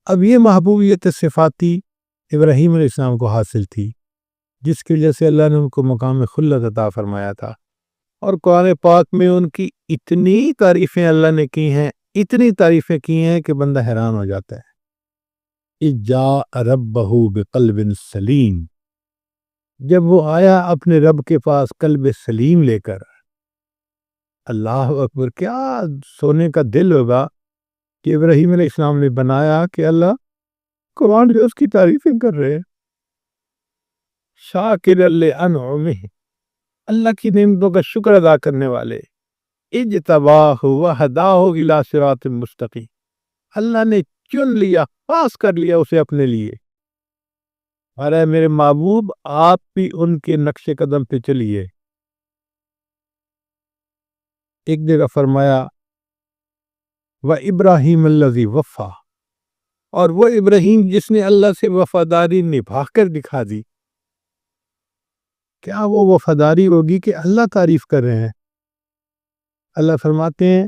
اب یہ محبوبیت صفاتی ابراہیم علیہ السلام کو حاصل تھی، جس کی وجہ سے اللہ نے ان کو مقام خلت عطا فرمایا تھا، اور قرآن پاک میں ان کی اتنی تعریفیں اللہ نے کی ہیں، اتنی تعریفیں کی ہیں کہ بندہ حیران ہو جاتا ہے۔ اذ جاء ربہ بقلب سلیم، جب وہ آیا اپنے رب کے پاس قلب سلیم لے کر۔ اللہ اکبر، کیا سونے کا دل ہوگا کہ ابراہیم علیہ السلام نے بنایا کہ اللہ قرآن جو اس کی تعریفیں کر رہے ہیں۔ شاکر لانعمہ، اللہ کی نعمتوں کا شکر ادا کرنے والے۔ اجتباہ وہداہ الی صراط مستقیم، اللہ نے چن لیا، خاص کر لیا اسے اپنے لیے۔ اور اے میرے محبوب، آپ بھی ان کے نقش قدم پہ چلیے۔ ایک جگہ فرمایا وَإِبْرَاهِيمَ الَّذِي وَفَّى، اور وہ ابراہیم جس نے اللہ سے وفاداری نبھا کر دکھا دی۔ کیا وہ وفاداری ہوگی کہ اللہ تعریف کر رہے ہیں؟ اللہ فرماتے ہیں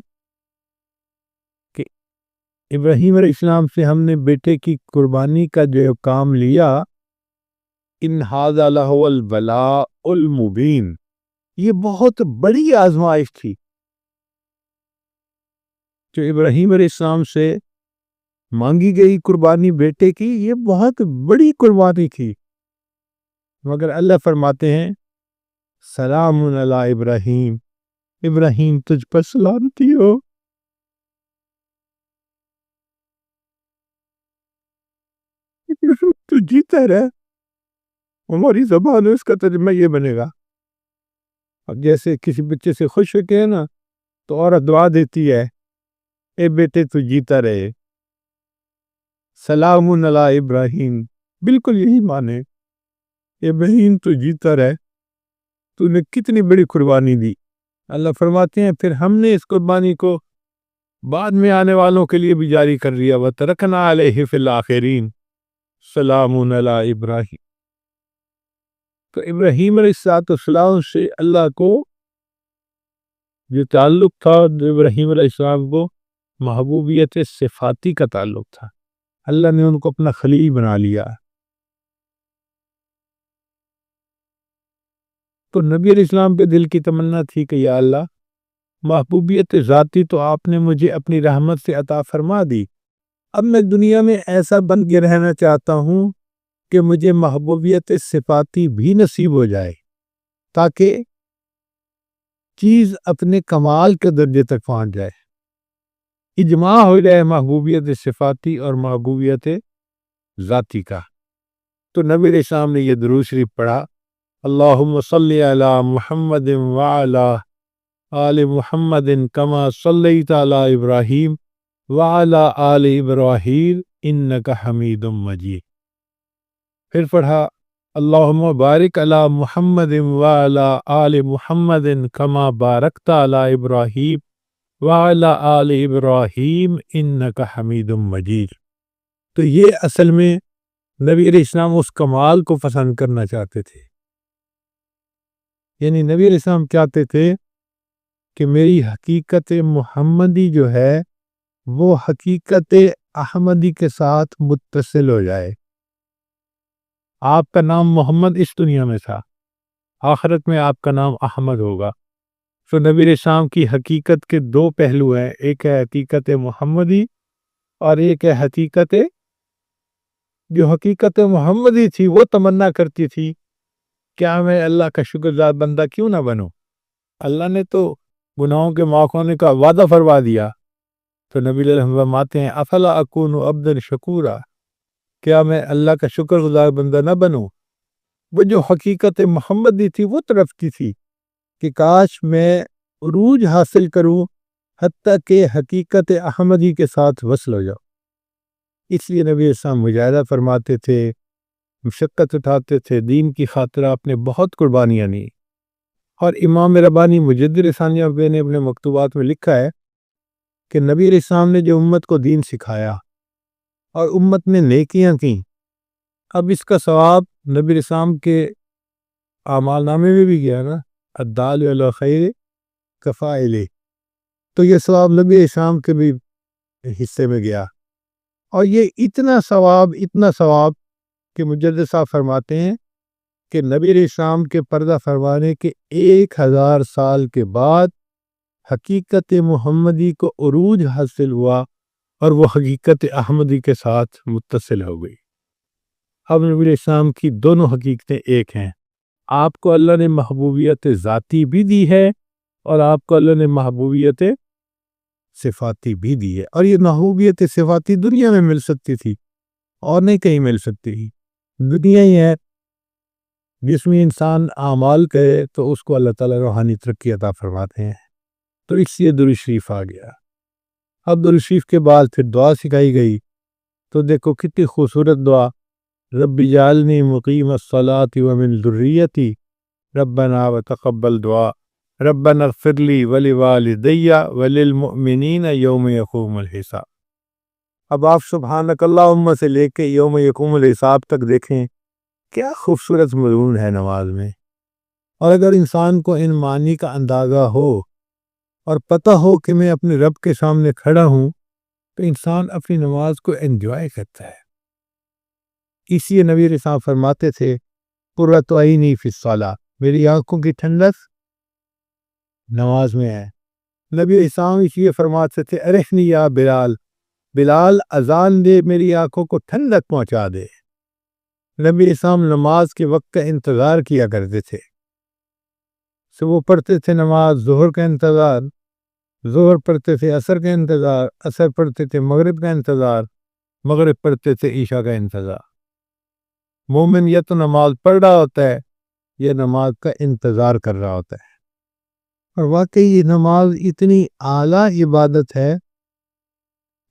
کہ ابراہیم علیہ السلام سے ہم نے بیٹے کی قربانی کا جو کام لیا، ان ھذا لہو البلاء المبین، یہ بہت بڑی آزمائش تھی جو ابراہیم علیہ السلام سے مانگی گئی قربانی بیٹے کی، یہ بہت بڑی قربانی تھی، مگر اللہ فرماتے ہیں سلام علی ابراہیم، ابراہیم تجھ پر سلامتی ہو۔ تو جیتا رہے، ہماری زبان ہے اس کا ترجمہ یہ بنے گا۔ اب جیسے کسی بچے سے خوش ہوتے ہیں نا تو عورت دعا دیتی ہے، اے بیٹے تو جیتا رہے، سلام علی ابراہیم، بالکل یہی معنی، ابراہیم تو جیتا رہے، تو نے کتنی بڑی قربانی دی۔ اللہ فرماتے ہیں پھر ہم نے اس قربانی کو بعد میں آنے والوں کے لیے بھی جاری کر دیا، وَتَرَكْنَا عَلَيْهِ فِي الْآخِرِينَ سلام علی ابراہیم۔ تو ابراہیم علیہ السلام سے اللہ کو جو تعلق تھا، ابراہیم علیہ السلام کو محبوبیت صفاتی کا تعلق تھا، اللہ نے ان کو اپنا خلیل بنا لیا۔ تو نبی علیہ السلام کے دل کی تمنا تھی کہ یا اللہ، محبوبیت ذاتی تو آپ نے مجھے اپنی رحمت سے عطا فرما دی، اب میں دنیا میں ایسا بن کے رہنا چاہتا ہوں کہ مجھے محبوبیت صفاتی بھی نصیب ہو جائے، تاکہ چیز اپنے کمال کے درجے تک پہنچ جائے، اجماع ہو جائے محبوبیت صفاتی اور محبوبیت ذاتی کا۔ تو نبی علیہ السلام نے یہ درود شریف پڑھا، اللہم صلی علی محمد وعلی آل محمد کما صلیت علی ابراہیم وعلی آل ابراہیم انک حمید مجید۔ پھر پڑھا اللہم بارک علی محمد وعلی آل محمد کما بارکت علی ابراہیم وعلی آل ابراہیم انک حمید مجید۔ تو یہ اصل میں نبی علیہ السلام اس کمال کو پسند کرنا چاہتے تھے، یعنی نبی علیہ السلام چاہتے تھے کہ میری حقیقت محمدی جو ہے وہ حقیقت احمدی کے ساتھ متصل ہو جائے۔ آپ کا نام محمد اس دنیا میں تھا، آخرت میں آپ کا نام احمد ہوگا۔ تو نبی علیہ السلام کی حقیقت کے دو پہلو ہیں، ایک ہے حقیقت محمدی اور ایک ہے حقیقت، جو حقیقت محمدی تھی وہ تمنا کرتی تھی کیا میں اللہ کا شکر گزار بندہ کیوں نہ بنوں، اللہ نے تو گناہوں کے معاف ہونے کا وعدہ فرما دیا۔ تو نبی علیہ السلام فرماتے ہیں افلا اکون عبدا شکورا، کیا میں اللہ کا شکر گزار بندہ نہ بنوں۔ وہ جو حقیقت محمدی تھی وہ تڑپتی تھی کہ کاش میں عروج حاصل کروں حتیٰ کہ حقیقت احمدی کے ساتھ وصل ہو جاؤ۔ اس لیے نبی السلام مجاہدہ فرماتے تھے، مشقت اٹھاتے تھے، دین کی خاطر آپ نے بہت قربانیاں دی۔ اور امام ربانی مجدد ثانیہ نے اپنے مکتوبات میں لکھا ہے کہ نبی علیہ السلام نے جو امت کو دین سکھایا اور امت نے نیکیاں کی، اب اس کا ثواب نبی علیہ السلام کے اعمال نامے میں بھی گیا نا، الدال علی خیر کفاعلہ، تو یہ ثواب نبی علیہ السلام کے بھی حصے میں گیا۔ اور یہ اتنا ثواب کہ مجدد صاحب فرماتے ہیں کہ نبی علیہ السلام کے پردہ فرمانے کے 1000 سال کے بعد حقیقت محمدی کو عروج حاصل ہوا اور وہ حقیقت احمدی کے ساتھ متصل ہو گئی۔ اب نبی علیہ السلام کی دونوں حقیقتیں ایک ہیں۔ آپ کو اللہ نے محبوبیت ذاتی بھی دی ہے اور آپ کو اللہ نے محبوبیت صفاتی بھی دی ہے، اور یہ محبوبیت صفاتی دنیا میں مل سکتی تھی اور نہیں کہیں مل سکتی تھی۔ دنیا ہی ہے جس میں انسان اعمال کرے تو اس کو اللہ تعالیٰ روحانی ترقی عطا فرماتے ہیں، تو اس لیے درود شریف آ گیا۔ اب درود شریف کے بعد پھر دعا سکھائی گئی، تو دیکھو کتنی خوبصورت دعا، رب اجعلنی مقیم الصلاۃ ومن ذریتی ربنا وتقبل دعا ربنا اغفر لی ولوالدی وللمؤمنین یوم یقوم الحساب۔ اب آپ سبحانک اللہم سے لے کے یوم یقوم الحساب تک دیکھیں کیا خوبصورت مضمون ہے نماز میں۔ اور اگر انسان کو ان معنی کا اندازہ ہو اور پتہ ہو کہ میں اپنے رب کے سامنے کھڑا ہوں، تو انسان اپنی نماز کو انجوائے کرتا ہے۔ اس لیے نبی علیہ السلام فرماتے تھے قرۃ عینی فی الصلاۃ، میری آنکھوں کی ٹھنڈک نماز میں ہے۔ نبی علیہ السلام اس لیے فرماتے تھے ارحنی یا بلال، بلال اذان دے میری آنکھوں کو ٹھنڈک پہنچا دے۔ نبی علیہ السلام نماز کے وقت کا انتظار کیا کرتے تھے، صبح پڑھتے تھے نماز ظہر کا انتظار، ظہر پڑھتے تھے عصر کا انتظار، عصر پڑھتے تھے مغرب کا انتظار، مغرب پڑھتے تھے عشاء کا انتظار۔ مومن یا تو نماز پڑھ رہا ہوتا ہے یا نماز کا انتظار کر رہا ہوتا ہے۔ اور واقعی یہ نماز اتنی اعلیٰ عبادت ہے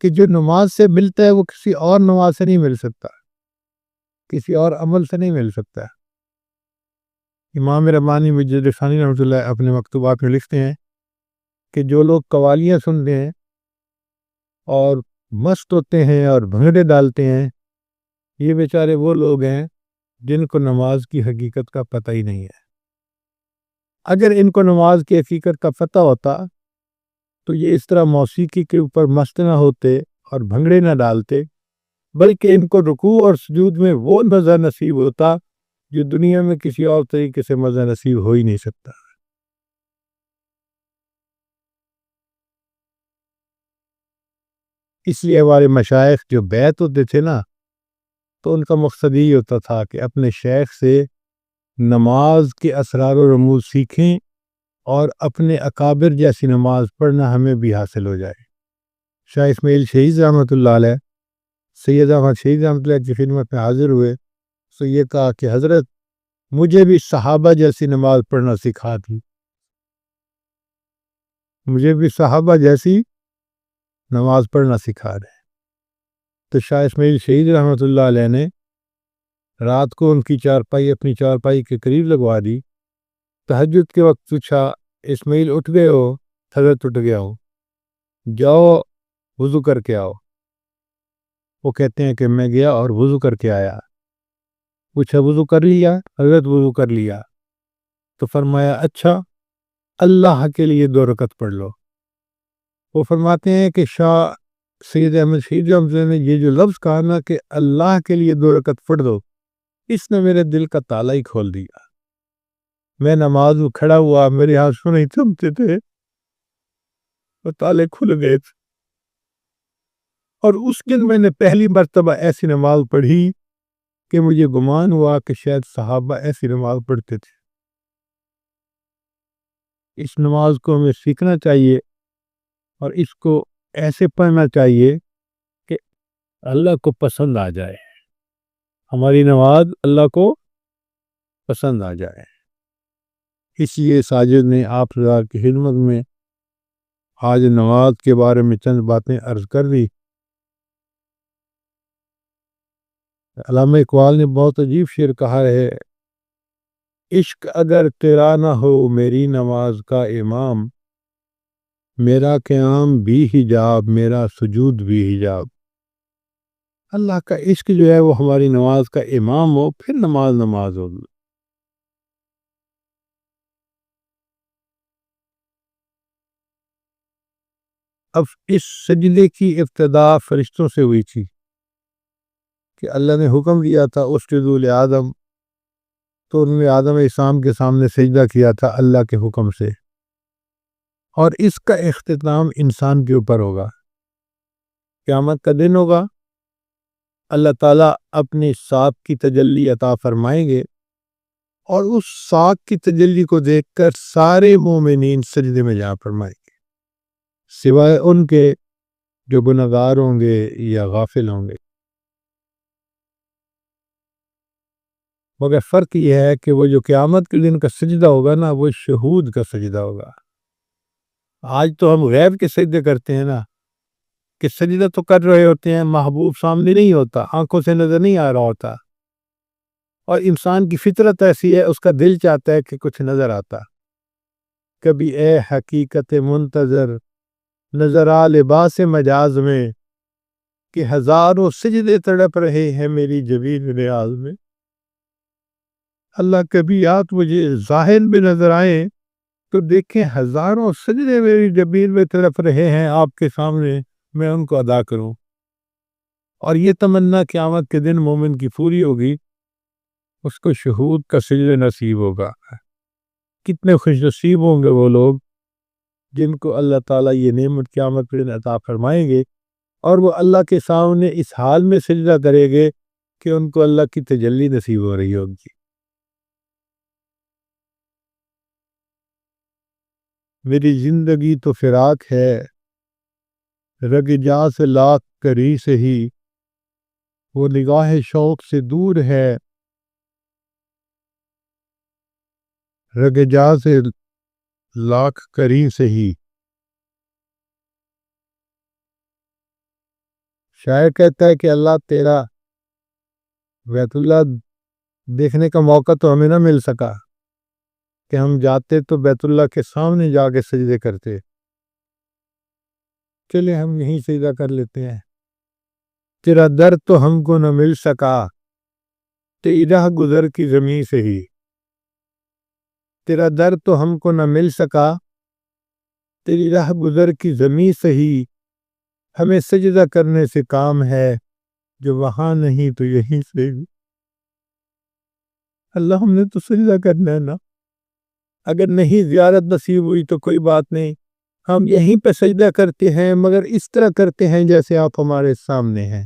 کہ جو نماز سے ملتا ہے وہ کسی اور نماز سے نہیں مل سکتا، کسی اور عمل سے نہیں مل سکتا۔ امام ربانی مجدد ثانی رحمۃ اللہ اپنے مکتوبات میں لکھتے ہیں کہ جو لوگ قوالیاں سنتے ہیں اور مست ہوتے ہیں اور بھنگڑے ڈالتے ہیں، یہ بیچارے وہ لوگ ہیں جن کو نماز کی حقیقت کا پتہ ہی نہیں ہے۔ اگر ان کو نماز کی حقیقت کا پتہ ہوتا تو یہ اس طرح موسیقی کے اوپر مست نہ ہوتے اور بھنگڑے نہ ڈالتے، بلکہ ان کو رکوع اور سجود میں وہ مزہ نصیب ہوتا جو دنیا میں کسی اور طریقے سے مزہ نصیب ہو ہی نہیں سکتا۔ اس لیے ہمارے مشائخ جو بیعت ہوتے تھے نا، تو ان کا مقصد یہی ہوتا تھا کہ اپنے شیخ سے نماز کے اسرار و رموز سیکھیں اور اپنے اکابر جیسی نماز پڑھنا ہمیں بھی حاصل ہو جائے۔ شاہ اسماعیل شہید رحمۃ اللہ علیہ سید احمد شہید رحمۃ اللہ کی خدمت میں حاضر ہوئے تو یہ کہا کہ حضرت مجھے بھی صحابہ جیسی نماز پڑھنا سکھا دی، مجھے بھی صحابہ جیسی نماز پڑھنا سکھا دے۔ تو شاہ اسماعیل شہید رحمۃ اللہ علیہ نے رات کو ان کی چارپائی اپنی چارپائی کے قریب لگوا دی، تہجد کے وقت پوچھا اسماعیل اٹھ گئے ہو؟ حضرت اٹھ گیا ہوں، جاؤ وضو کر کے آؤ۔ وہ کہتے ہیں کہ میں گیا اور وضو کر کے آیا۔ پوچھا وضو کر لیا؟ حضرت وضو کر لیا۔ تو فرمایا اچھا اللہ کے لیے 2 رکعت پڑھ لو۔ وہ فرماتے ہیں کہ شاہ سید احمد شہید رحمۃ اللہ نے یہ جو لفظ کہا نا کہ اللہ کے لیے 2 رکعت پڑھ دو، اس نے میرے دل کا تالا ہی کھول دیا۔ میں نماز میں کھڑا ہوا، میرے ہاتھ نہیں تھمتے تھے اور تالے کھل گئے تھے، اور اس دن میں نے پہلی مرتبہ ایسی نماز پڑھی کہ مجھے گمان ہوا کہ شاید صحابہ ایسی نماز پڑھتے تھے۔ اس نماز کو ہمیں سیکھنا چاہیے اور اس کو ایسے پڑھنا چاہیے کہ اللہ کو پسند آ جائے، ہماری نماز اللہ کو پسند آ جائے۔ اس لیے ساجد نے آپ رضا کی خدمت میں آج نماز کے بارے میں چند باتیں عرض کر دی۔ علامہ اقبال نے بہت عجیب شعر کہا ہے، عشق اگر تیرا نہ ہو میری نماز کا امام، میرا قیام بھی حجاب میرا سجود بھی حجاب۔ اللہ کا عشق جو ہے وہ ہماری نماز کا امام ہو، پھر نماز ہو۔ اب اس سجدے کی ابتدا فرشتوں سے ہوئی تھی، کہ اللہ نے حکم دیا تھا اسجدوا لآدم، تو انہوں نے آدم علیہ السلام کے سامنے سجدہ کیا تھا اللہ کے حکم سے، اور اس کا اختتام انسان کے اوپر ہوگا۔ قیامت کا دن ہوگا، اللہ تعالیٰ اپنی ساق کی تجلی عطا فرمائیں گے، اور اس ساق کی تجلی کو دیکھ کر سارے مومنین سجدے میں جا فرمائیں گے، سوائے ان کے جو گنہگار ہوں گے یا غافل ہوں گے۔ مگر فرق یہ ہے کہ وہ جو قیامت کے دن کا سجدہ ہوگا نا، وہ شہود کا سجدہ ہوگا۔ آج تو ہم غیب کے سجدے کرتے ہیں نا، کہ سجدہ تو کر رہے ہوتے ہیں، محبوب سامنے نہیں ہوتا، آنکھوں سے نظر نہیں آ رہا ہوتا، اور انسان کی فطرت ایسی ہے، اس کا دل چاہتا ہے کہ کچھ نظر آتا۔ کبھی اے حقیقت منتظر نظر آ لباس مجاز میں، کہ ہزاروں سجدے تڑپ رہے ہیں میری جبین ریاض میں۔ اللہ کبھی آپ مجھے ظاہر میں نظر آئیں تو دیکھیں ہزاروں سجدے میری جبین میں تڑپ رہے ہیں آپ کے سامنے، میں ان کو ادا کروں۔ اور یہ تمنا قیامت کے دن مومن کی پوری ہوگی، اس کو شہود کا سجدہ نصیب ہوگا۔ کتنے خوش نصیب ہوں گے وہ لوگ جن کو اللہ تعالیٰ یہ نعمت قیامت کے دن عطا فرمائیں گے، اور وہ اللہ کے سامنے اس حال میں سجدہ کریں گے کہ ان کو اللہ کی تجلی نصیب ہو رہی ہوگی۔ میری زندگی تو فراق ہے، رگ جا سے لاکھ کری سے ہی، وہ نگاہ شوق سے دور ہے، رگ جا سے لاکھ کری سے ہی۔ شاعر کہتا ہے کہ اللہ تیرا بیت اللہ دیکھنے کا موقع تو ہمیں نہ مل سکا، کہ ہم جاتے تو بیت اللہ کے سامنے جا کے سجدے کرتے، چلے ہم یہیں سجدہ کر لیتے ہیں۔ تیرا در تو ہم کو نہ مل سکا، تیری راہ گزر کی زمین سے ہی۔ تیرا در تو ہم کو نہ مل سکا، تیری راہ گزر کی زمین سے ہی، ہمیں سجدہ کرنے سے کام ہے، جو وہاں نہیں تو یہیں سے ہی۔ اللہ ہم نے تو سجدہ کرنا ہے نا، اگر نہیں زیارت نصیب ہوئی تو کوئی بات نہیں، ہم یہیں پہ سجدہ کرتے ہیں، مگر اس طرح کرتے ہیں جیسے آپ ہمارے سامنے ہیں۔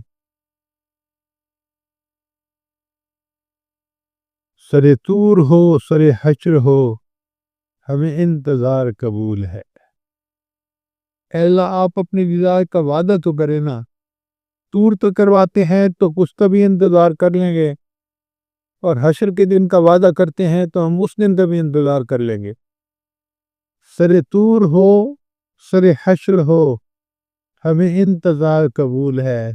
سر طور ہو سر حشر ہو، ہمیں انتظار قبول ہے۔ اے اللہ آپ اپنی رضا کا وعدہ تو کریں نا، طور تو کرواتے ہیں تو اس کا بھی انتظار کر لیں گے، اور حشر کے دن کا وعدہ کرتے ہیں تو ہم اس دن کا بھی انتظار کر لیں گے۔ سر طور ہو سر حشر ہو، ہمیں انتظار قبول ہے۔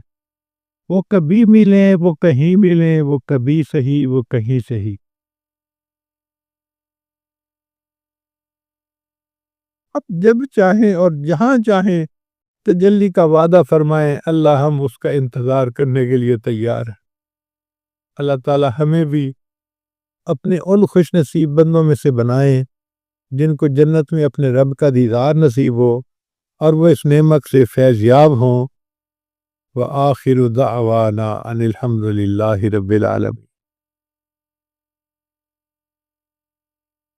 وہ کبھی ملیں وہ کہیں ملیں، وہ کبھی صحیح وہ کہیں صحیح۔ اب جب چاہیں اور جہاں چاہیں تجلی کا وعدہ فرمائیں، اللہ ہم اس کا انتظار کرنے کے لیے تیار ہیں۔ اللہ تعالی ہمیں بھی اپنے ان خوش نصیب بندوں میں سے بنائیں جن کو جنت میں اپنے رب کا دیدار نصیب ہو، اور وہ اس نعمت سے فیض یاب ہوں۔ وآخر دعوانا ان الحمد للہ رب العالمین۔